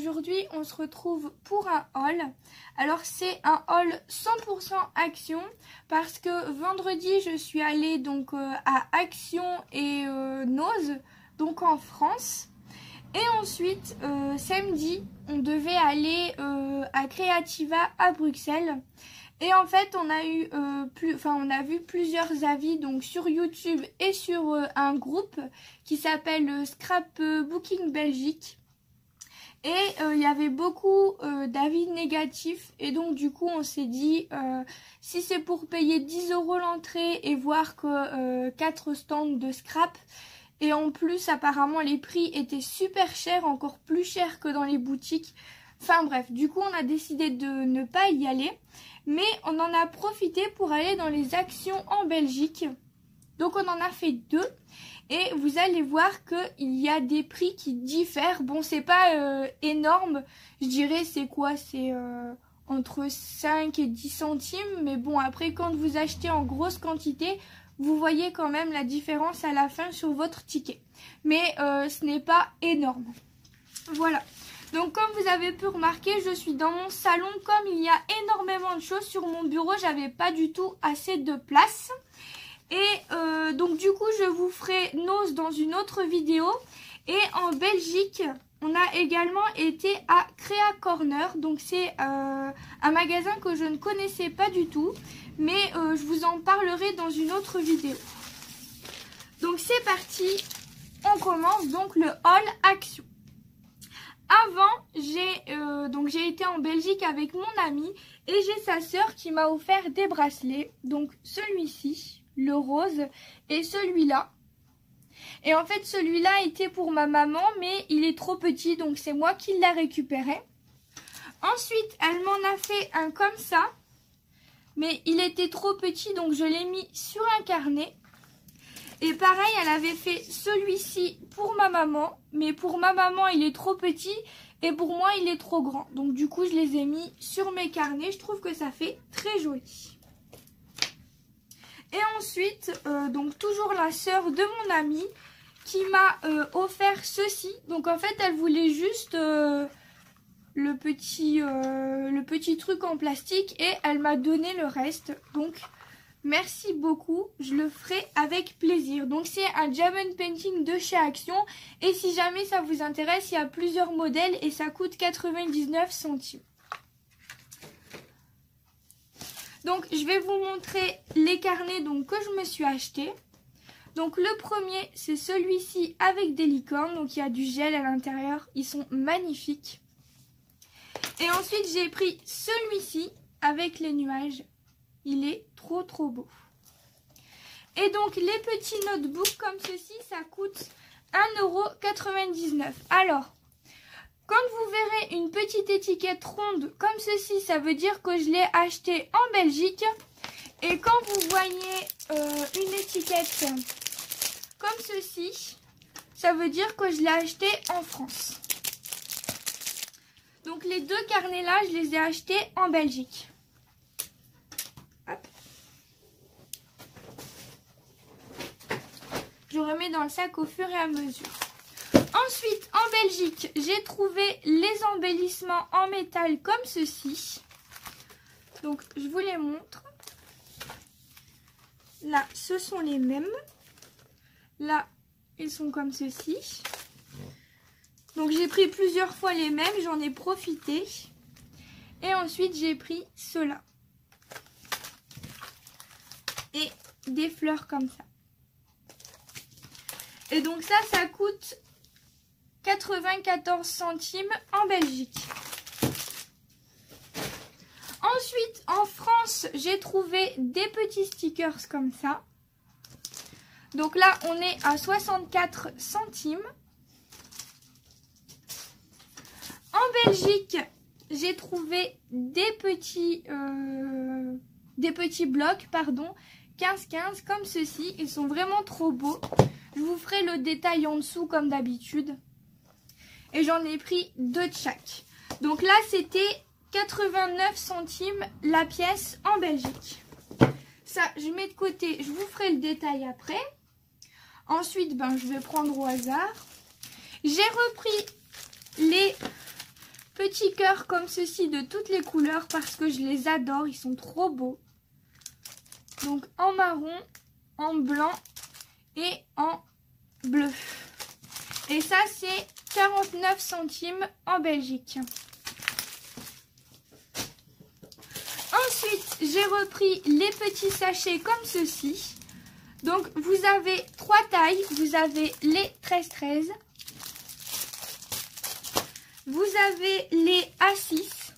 aujourd'hui on se retrouve pour un haul. Alors c'est un haul 100% Action parce que vendredi je suis allée donc à Action et Noz, donc en France. Et ensuite samedi on devait aller à Creativa à Bruxelles. Et en fait, on a vu plusieurs avis donc sur YouTube et sur un groupe qui s'appelle Scrapbooking Belgique. Et il y avait beaucoup d'avis négatifs. Et donc du coup, on s'est dit, si c'est pour payer 10 € l'entrée et voir que 4 stands de scrap, et en plus apparemment les prix étaient super chers, encore plus chers que dans les boutiques. Enfin bref, du coup on a décidé de ne pas y aller. Mais on en a profité pour aller dans les actions en Belgique. Donc on en a fait 2. Et vous allez voir qu'il y a des prix qui diffèrent. Bon, c'est pas énorme. Je dirais c'est quoi? C'est entre 5 et 10 centimes. Mais bon, après quand vous achetez en grosse quantité, vous voyez quand même la différence à la fin sur votre ticket. Mais ce n'est pas énorme. Voilà. Donc comme vous avez pu remarquer, je suis dans mon salon. Comme il y a énormément de choses sur mon bureau, j'avais pas du tout assez de place. Et donc du coup je vous ferai Noz dans une autre vidéo. Et en Belgique, on a également été à Créa Corner. Donc c'est un magasin que je ne connaissais pas du tout. Mais je vous en parlerai dans une autre vidéo. Donc c'est parti, on commence donc le haul Action. Avant, j'ai été en Belgique avec mon ami et j'ai sa sœur qui m'a offert des bracelets. Donc celui-ci, le rose, et celui-là. Et en fait, celui-là était pour ma maman, mais il est trop petit, donc c'est moi qui l'ai récupéré. Ensuite, elle m'en a fait un comme ça, mais il était trop petit, donc je l'ai mis sur un carnet. Et pareil, elle avait fait celui-ci pour ma maman. Mais pour ma maman, il est trop petit. Et pour moi, il est trop grand. Donc du coup, je les ai mis sur mes carnets. Je trouve que ça fait très joli. Et ensuite, donc toujours la sœur de mon amie qui m'a offert ceci. Donc en fait, elle voulait juste le petit truc en plastique. Et elle m'a donné le reste. Donc merci beaucoup, je le ferai avec plaisir. Donc c'est un diamond painting de chez Action. Et si jamais ça vous intéresse, il y a plusieurs modèles et ça coûte 99 centimes. Donc je vais vous montrer les carnets donc, que je me suis acheté. Donc le premier c'est celui-ci avec des licornes. Donc il y a du gel à l'intérieur, ils sont magnifiques. Et ensuite j'ai pris celui-ci avec les nuages. Il est trop beau. Et donc les petits notebooks comme ceci, ça coûte 1,99 €. Alors, quand vous verrez une petite étiquette ronde comme ceci, ça veut dire que je l'ai acheté en Belgique. Et quand vous voyez une étiquette comme ceci, ça veut dire que je l'ai acheté en France. Donc les deux carnets là, je les ai achetés en Belgique. Je remets dans le sac au fur et à mesure. Ensuite, en Belgique, j'ai trouvé les embellissements en métal comme ceci. Donc, je vous les montre. Là, ce sont les mêmes. Là, ils sont comme ceci. Donc, j'ai pris plusieurs fois les mêmes. J'en ai profité. Et ensuite, j'ai pris ceux-là. Et des fleurs comme ça. Et donc ça coûte 94 centimes en Belgique. Ensuite, en France, j'ai trouvé des petits stickers comme ça. Donc là, on est à 64 centimes. En Belgique, j'ai trouvé des petits blocs, pardon, 15-15 comme ceci. Ils sont vraiment trop beaux. Je vous ferai le détail en dessous comme d'habitude. Et j'en ai pris 2 de chaque. Donc là, c'était 89 centimes la pièce en Belgique. Ça, je mets de côté. Je vous ferai le détail après. Ensuite, je vais prendre au hasard. J'ai repris les petits cœurs comme ceci de toutes les couleurs parce que je les adore, ils sont trop beaux. Donc en marron, en blanc et en bleu. Et ça c'est 49 centimes en Belgique. Ensuite, j'ai repris les petits sachets comme ceci. Donc, vous avez 3 tailles. Vous avez les 13-13. Vous avez les A6.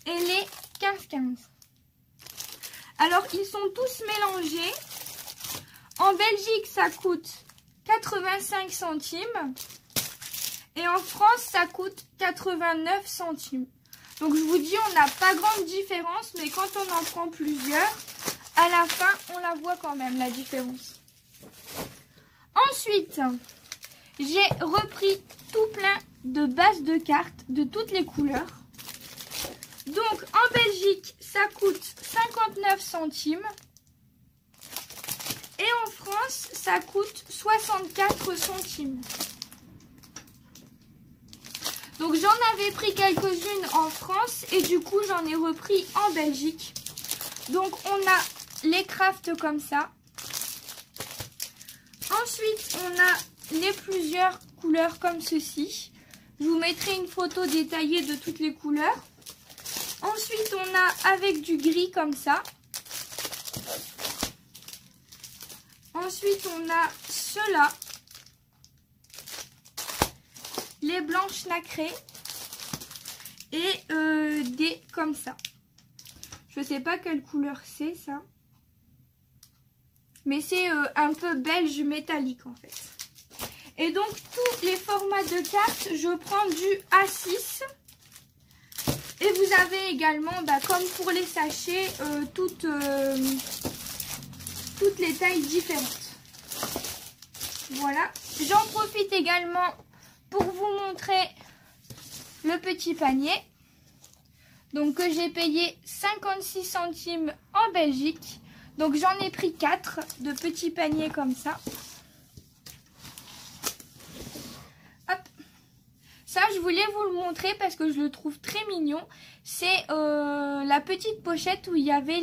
Et les 15-15. Alors, ils sont tous mélangés. En Belgique, ça coûte 85 centimes. Et en France, ça coûte 89 centimes. Donc je vous dis, on n'a pas grande différence, mais quand on en prend plusieurs, à la fin, on la voit quand même, la différence. Ensuite, j'ai repris tout plein de bases de cartes de toutes les couleurs. Donc en Belgique, ça coûte 59 centimes. Et en France, ça coûte 64 centimes. Donc j'en avais pris quelques-unes en France et du coup j'en ai repris en Belgique. Donc on a les crafts comme ça. Ensuite on a les plusieurs couleurs comme ceci. Je vous mettrai une photo détaillée de toutes les couleurs. Ensuite on a avec du gris comme ça. Ensuite on a ceux-là. Les blanches nacrées et des comme ça. Je sais pas quelle couleur c'est ça. Mais c'est un peu belge métallique en fait. Et donc tous les formats de cartes, je prends du A6. Et vous avez également, comme pour les sachets, toutes les tailles différentes. Voilà. J'en profite également pour vous montrer le petit panier. Donc que j'ai payé 56 centimes en Belgique. Donc j'en ai pris 4 de petits paniers comme ça. Hop. Ça je voulais vous le montrer parce que je le trouve très mignon. C'est la petite pochette où il y avait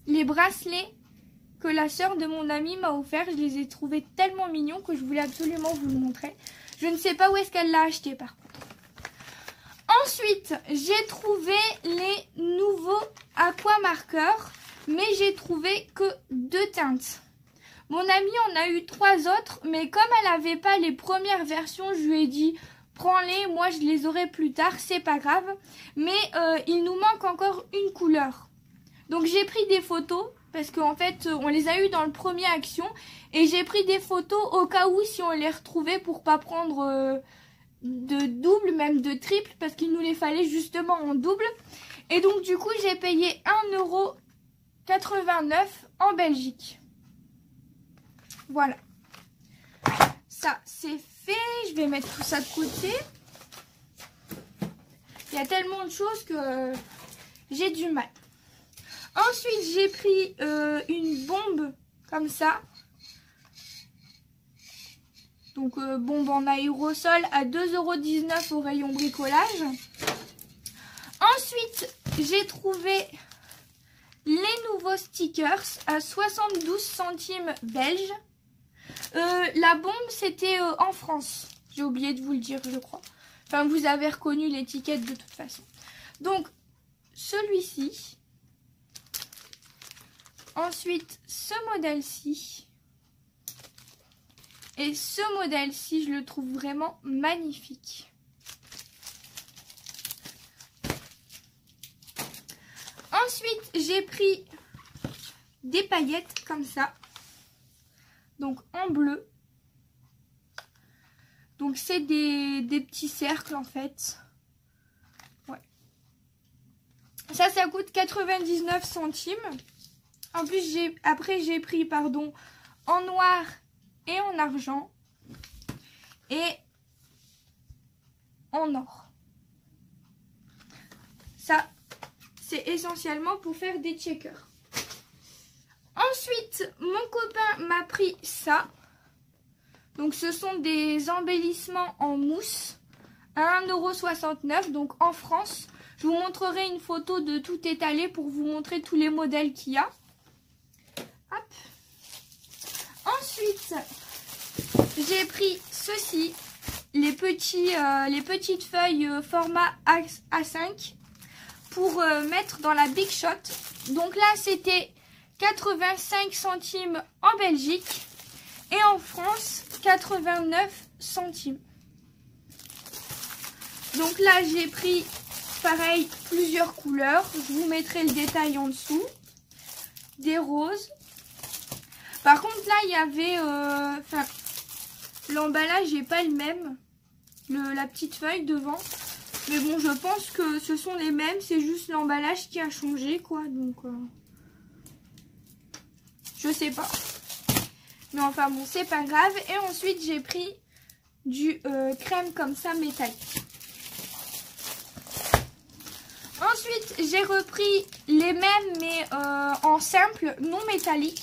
les bracelets que la sœur de mon amie m'a offert. Je les ai trouvés tellement mignons que je voulais absolument vous le montrer. Je ne sais pas où est-ce qu'elle l'a acheté par contre. Ensuite, j'ai trouvé les nouveaux aquamarqueurs, mais j'ai trouvé que 2 teintes. Mon amie en a eu 3 autres, mais comme elle n'avait pas les premières versions, je lui ai dit prends-les, moi je les aurai plus tard, c'est pas grave. Mais il nous manque encore une couleur. Donc j'ai pris des photos. Parce qu'en fait, on les a eu dans le premier action. Et j'ai pris des photos au cas où si on les retrouvait pour pas prendre de double, même de triple. Parce qu'il nous les fallait justement en double. Et donc du coup, j'ai payé 1,89 € en Belgique. Voilà. Ça, c'est fait. Je vais mettre tout ça de côté. Il y a tellement de choses que j'ai du mal. Ensuite, j'ai pris une bombe comme ça. Donc, bombe en aérosol à 2,19 € au rayon bricolage. Ensuite, j'ai trouvé les nouveaux stickers à 72 centimes belges. La bombe, c'était en France. J'ai oublié de vous le dire, je crois. Enfin, vous avez reconnu l'étiquette de toute façon. Donc, celui-ci. Ensuite, ce modèle-ci. Et ce modèle-ci, je le trouve vraiment magnifique. Ensuite, j'ai pris des paillettes comme ça. Donc, en bleu. Donc, c'est des petits cercles, en fait. Ouais. Ça coûte 99 centimes. En plus, après, j'ai pris, en noir et en argent. Et en or. Ça, c'est essentiellement pour faire des checkers. Ensuite, mon copain m'a pris ça. Donc ce sont des embellissements en mousse à 1,69 €, donc en France. Je vous montrerai une photo de tout étalé pour vous montrer tous les modèles qu'il y a. Hop. Ensuite, j'ai pris ceci, les petites feuilles format A5 pour mettre dans la Big Shot. Donc là, c'était 85 centimes en Belgique et en France, 89 centimes. Donc là, j'ai pris, pareil, plusieurs couleurs. Je vous mettrai le détail en dessous. Des roses. Par contre, là, il y avait... l'emballage n'est pas le même. La petite feuille devant. Mais bon, je pense que ce sont les mêmes. C'est juste l'emballage qui a changé, quoi. Donc, je sais pas. Mais enfin, bon, c'est pas grave. Et ensuite, j'ai pris du crème comme ça, métallique. Ensuite, j'ai repris les mêmes, mais en simple, non métallique.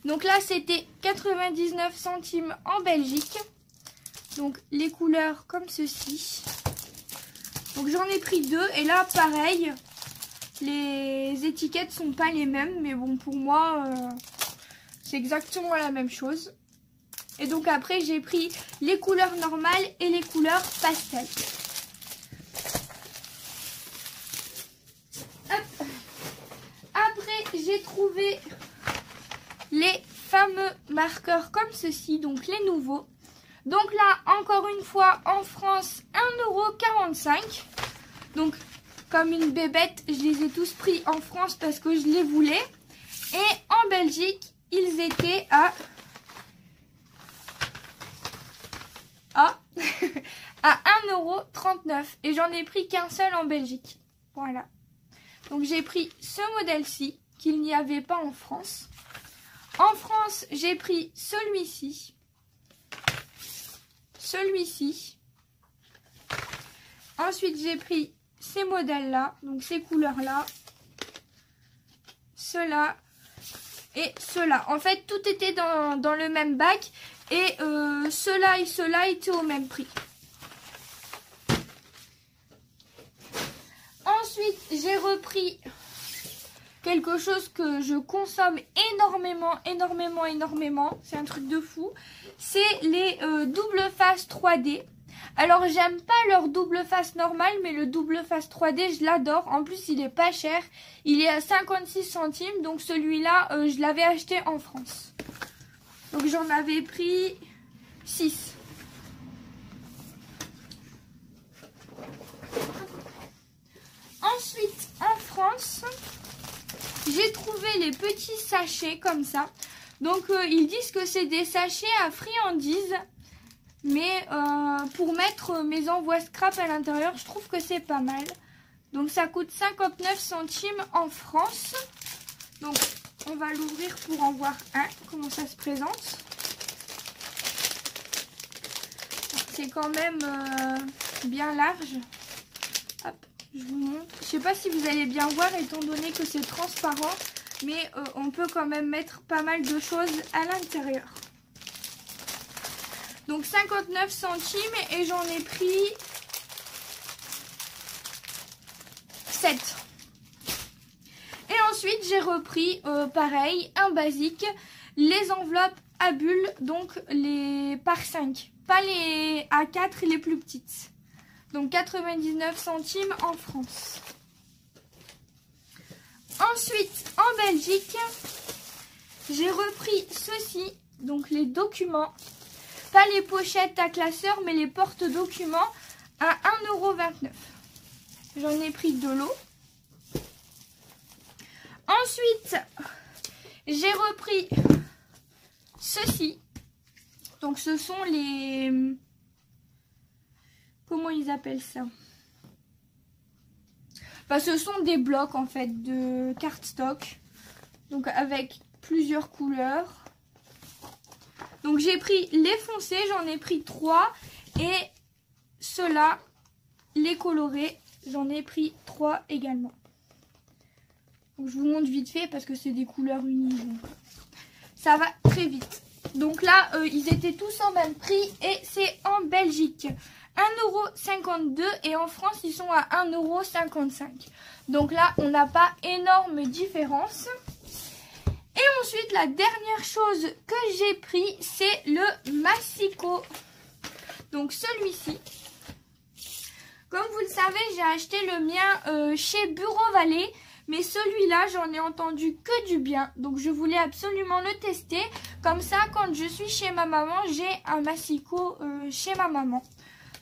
Donc là, c'était 99 centimes en Belgique. Donc, les couleurs comme ceci. Donc, j'en ai pris deux. Et là, pareil, les étiquettes sont pas les mêmes. Mais bon, pour moi, c'est exactement la même chose. Et donc, après, j'ai pris les couleurs normales et les couleurs pastel. Après, j'ai trouvé les fameux marqueurs comme ceci, donc les nouveaux. Donc là, encore une fois, en France, 1,45 €. Donc, comme une bébête, je les ai tous pris en France parce que je les voulais. Et en Belgique, ils étaient à 1,39 €. Et j'en ai pris qu'un seul en Belgique. Voilà. Donc j'ai pris ce modèle-ci, qu'il n'y avait pas en France. En France, j'ai pris celui-ci. Celui-ci. Ensuite, j'ai pris ces modèles-là, donc ces couleurs-là. Ceux-là et ceux-là. En fait, tout était dans le même bac. Et ceux-là et ceux-là étaient au même prix. Ensuite, j'ai repris quelque chose que je consomme énormément. C'est un truc de fou. C'est les double face 3D. Alors, j'aime pas leur double face normale, mais le double face 3D, je l'adore. En plus, il est pas cher. Il est à 56 centimes. Donc, celui-là, je l'avais acheté en France. Donc, j'en avais pris 6. Ensuite, en France, j'ai trouvé les petits sachets comme ça. Donc, ils disent que c'est des sachets à friandises. Mais pour mettre mes envois scrap à l'intérieur, je trouve que c'est pas mal. Donc, ça coûte 59 centimes en France. Donc, on va l'ouvrir pour en voir un. Comment ça se présente. C'est quand même bien large. Hop. Je vous montre. Je sais pas si vous allez bien voir étant donné que c'est transparent. Mais on peut quand même mettre pas mal de choses à l'intérieur. Donc 59 centimes et j'en ai pris 7. Et ensuite j'ai repris pareil, un basique. Les enveloppes à bulles, donc les par 5. Pas les A4 les plus petites. Donc 99 centimes en France. Ensuite, en Belgique, j'ai repris ceci, donc les documents. Pas les pochettes à classeur, mais les porte-documents à 1,29 €. J'en ai pris de l'eau. Ensuite, j'ai repris ceci. Donc ce sont les... Comment ils appellent ça? Bah, ce sont des blocs en fait de cardstock. Donc avec plusieurs couleurs. Donc j'ai pris les foncés, j'en ai pris 3. Et ceux-là, les colorés, j'en ai pris 3 également. Donc je vous montre vite fait parce que c'est des couleurs unies. Donc ça va très vite. Donc là, ils étaient tous en même prix et c'est en Belgique. 1,52 € et en France, ils sont à 1,55 €. Donc là, on n'a pas énorme différence. Et ensuite, la dernière chose que j'ai pris, c'est le massicot. Donc celui-ci. Comme vous le savez, j'ai acheté le mien chez Bureau Vallée. Mais celui-là, j'en ai entendu que du bien. Donc je voulais absolument le tester. Comme ça, quand je suis chez ma maman, j'ai un massicot chez ma maman.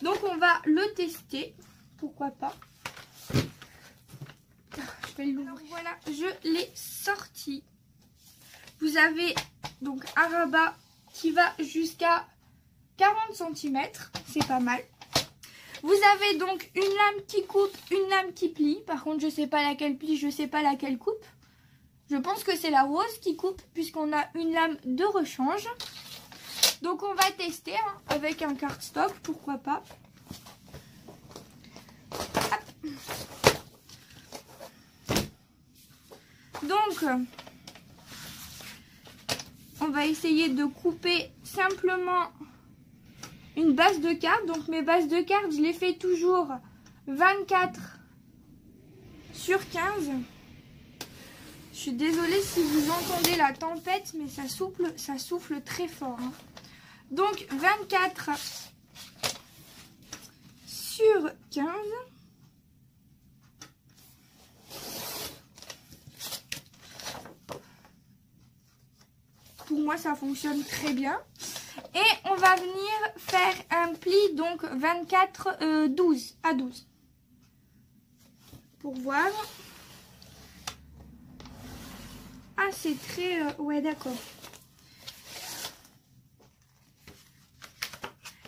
Donc on va le tester. Pourquoi pas. Je vais l'ouvrir. Voilà, je l'ai sorti. Vous avez donc un rabat qui va jusqu'à 40 cm. C'est pas mal. Vous avez donc une lame qui coupe, une lame qui plie. Par contre, je ne sais pas laquelle plie, je ne sais pas laquelle coupe. Je pense que c'est la rose qui coupe puisqu'on a une lame de rechange. Donc on va tester hein, avec un cardstock, pourquoi pas. Hop. Donc, on va essayer de couper simplement une base de carte. Donc mes bases de cartes, je les fais toujours 24 sur 15. Je suis désolée si vous entendez la tempête, mais ça souffle très fort. Hein. Donc 24 sur 15. Pour moi, ça fonctionne très bien. Et on va venir faire un pli, donc 24, 12 à 12. Pour voir. Ah, c'est très... ouais, d'accord.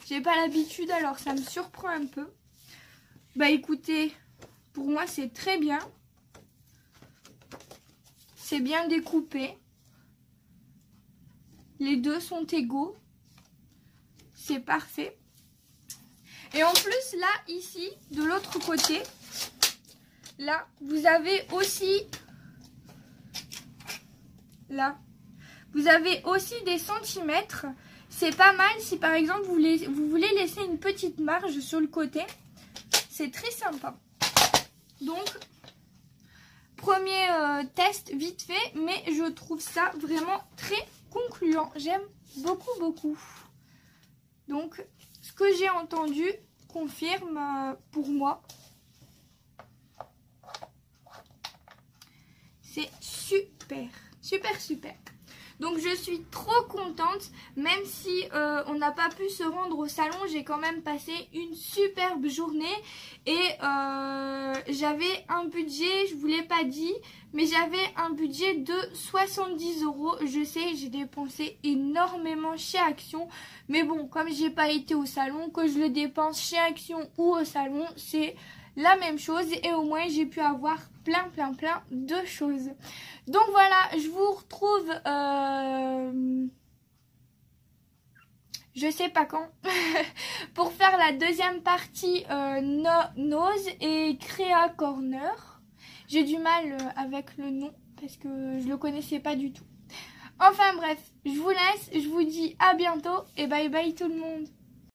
J'ai pas l'habitude, alors ça me surprend un peu. Bah écoutez, pour moi, c'est très bien. C'est bien découpé. Les deux sont égaux. C'est parfait. Et en plus, là, ici, de l'autre côté, là, vous avez aussi... Là, vous avez aussi des centimètres. C'est pas mal si, par exemple, vous voulez laisser une petite marge sur le côté. C'est très sympa. Donc, premier test vite fait, mais je trouve ça vraiment très concluant. J'aime beaucoup, beaucoup. Donc, ce que j'ai entendu confirme pour moi. C'est super, super, super. Donc, je suis trop contente. Même si on n'a pas pu se rendre au salon, j'ai quand même passé une superbe journée. Et j'avais un budget, je ne vous l'ai pas dit, mais j'avais un budget de 70 €. Je sais, j'ai dépensé énormément chez Action. Mais bon, comme j'ai pas été au salon, que je le dépense chez Action ou au salon, c'est la même chose. Et au moins, j'ai pu avoir plein de choses. Donc voilà, je vous retrouve... je sais pas quand, pour faire la deuxième partie Nose et Créa Corner. J'ai du mal avec le nom parce que je le connaissais pas du tout. Enfin bref, je vous laisse, je vous dis à bientôt et bye bye tout le monde.